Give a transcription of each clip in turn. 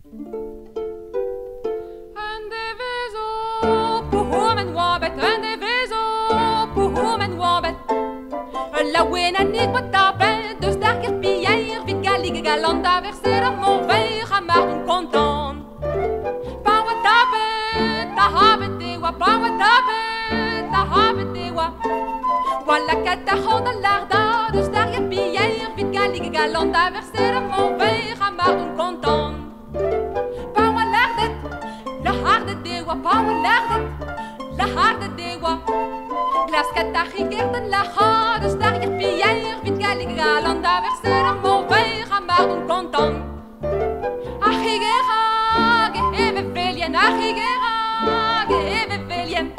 En deviso puhum en wabet, en deviso puhum en wabet. La wena niet wat tapet, dus daar keer pier, vit galig galanda versera mon verre à marron content. Power tapet, ta habet dewa, power tapet, ta habet dewa. Voilà kata honda larda, dus daar keer pier, vit galig galanda versera mon verre à marron content. Power lardet, la harde dewa, power lardet, la harde dewa. Glas kata higerden la ha, dus daar keer pier, vit galig galanda versera mon verre à marron content. Achigera, geheve veljen, achigera, geheve veljen.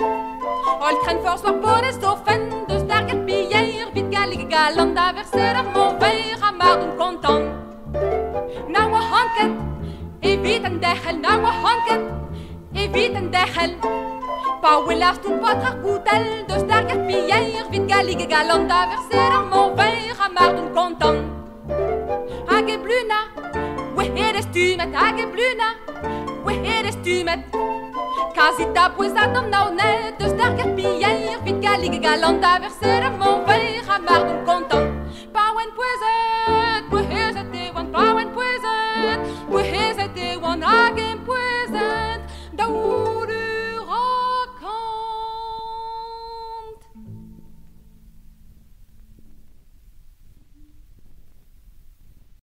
Al kren forsvar på det stoffen, dus daar keer pier, vit galig galanda versera mon verre à marron content. Nou a hanket, evit en dechel, nou a hanket, evit en dechel. Pauwelas toen patra goedel, dus daar keer pier, vit galig galanda versera mon verre à marron content. Hage bluna, we eres tu met, hage bluna, we eres tu met. Kasi tapues adam nou net, dus daar keer pier, vit galig galanda versera mon